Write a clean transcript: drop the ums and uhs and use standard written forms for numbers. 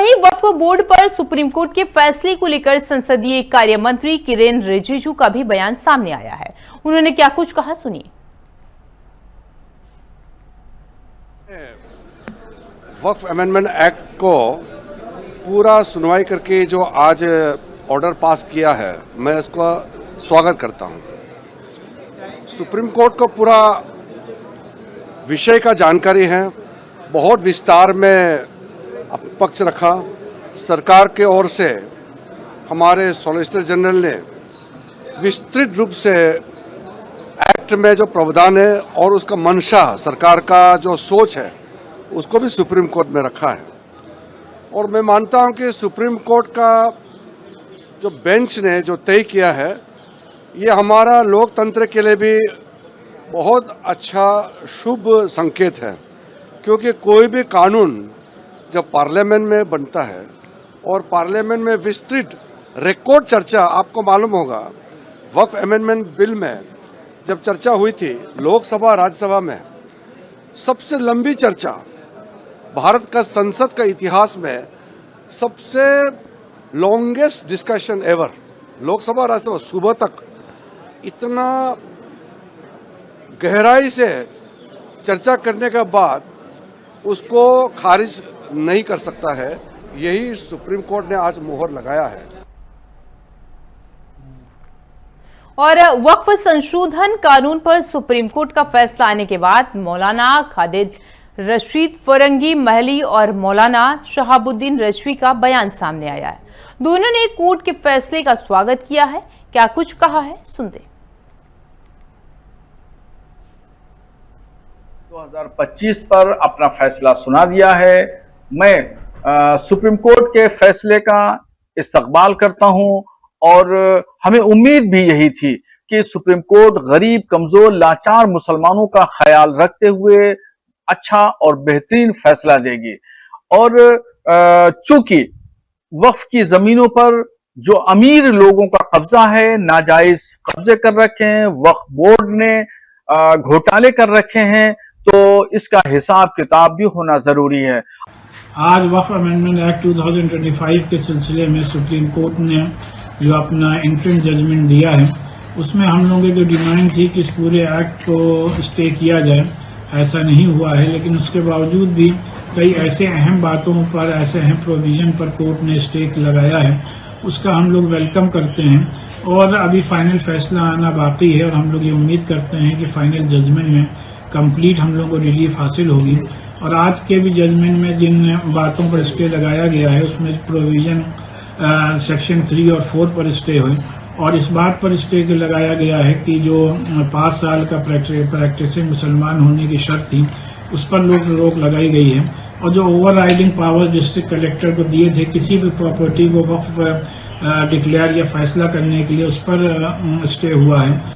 वहीं वक्फ बोर्ड पर supreme court के फैसले को लेकर संसदीय कार्य मंत्री किरेन रिजिजू का भी बयान सामने आया है। उन्होंने क्या कुछ कहा, सुनिए। वक्फ अमेंडमेंट एक्ट को पूरा सुनवाई करके जो आज ऑर्डर पास किया है, मैं इसका स्वागत करता हूं। सुप्रीम कोर्ट को पूरा विषय का जानकारी है, बहुत विस्तार में पक्ष रखा। सरकार के ओर से हमारे सॉलिसिटर जनरल ने विस्तृत रूप से एक्ट में जो प्रावधान है और उसका मंशा, सरकार का जो सोच है, उसको भी सुप्रीम कोर्ट में रखा है। और मैं मानता हूं कि सुप्रीम कोर्ट का जो बेंच ने जो तय किया है, ये हमारा लोकतंत्र के लिए भी बहुत अच्छा शुभ संकेत है, क्योंकि कोई भी कानून जब पार्लियामेंट में बनता है और पार्लियामेंट में विस्तृत रिकॉर्ड चर्चा, आपको मालूम होगा वक्फ अमेंडमेंट बिल में जब चर्चा हुई थी लोकसभा राज्यसभा में, सबसे लंबी चर्चा भारत का संसद का इतिहास में, सबसे longest discussion ever, Lok Sabha Rajya Sabha सुबह तक इतना गहराई से चर्चा करने के बाद उसको खारिज नहीं कर सकता है। यही सुप्रीम कोर्ट ने आज मोहर लगाया है। और वक्फ संशोधन कानून पर सुप्रीम कोर्ट का फैसला आने के बाद मौलाना खालिद रशीद फरंगी महली और मौलाना शहाबुद्दीन रजवी का बयान सामने आया है। दोनों ने कोर्ट के फैसले का स्वागत किया है। क्या कुछ कहा है, सुनते। 2025 पर अपना फैसला सुना दिया है। मैं सुप्रीम कोर्ट के फैसले का इस्तकबाल करता हूं और हमें उम्मीद भी यही थी कि सुप्रीम कोर्ट गरीब, कमजोर, लाचार मुसलमानों का ख्याल रखते हुए अच्छा और बेहतरीन फैसला देगी। और चूंकि वक्फ की जमीनों पर जो अमीर लोगों का कब्जा है, नाजायज कब्जे कर रखे हैं, वक्फ बोर्ड ने घोटाले कर रखे हैं, तो इसका हिसाब किताब भी होना जरूरी है। आज वक्फ अमेंडमेंट एक्ट 2025 के सिलसिले में सुप्रीम कोर्ट ने जो अपना इंटरिम जजमेंट दिया है, उसमें हम लोगों की जो डिमांड थी कि इस पूरे एक्ट को स्टे किया जाए, ऐसा नहीं हुआ है। लेकिन उसके बावजूद भी कई ऐसे अहम बातों पर, ऐसे अहम प्रोविजन पर कोर्ट ने स्टे लगाया है, उसका हम लोग वेलकम करते हैं। और अभी फाइनल फैसला आना बाकी है और हम लोग ये उम्मीद करते हैं कि फाइनल जजमेंट में कंप्लीट हम लोग को रिलीफ हासिल होगी। और आज के भी जजमेंट में जिन बातों पर स्टे लगाया गया है, उसमें प्रोविजन सेक्शन 3 और 4 पर स्टे हुई, और इस बात पर स्टे लगाया गया है कि जो 5 साल का प्रैक्टिसिंग मुसलमान होने की शर्त थी, उस पर रोक लगाई गई है। और जो over riding power district collector को दिए थे किसी भी प्रॉपर्टी को वक्फ डिक्लेयर या फैसला करने के लिए, उस पर स्टे हुआ है।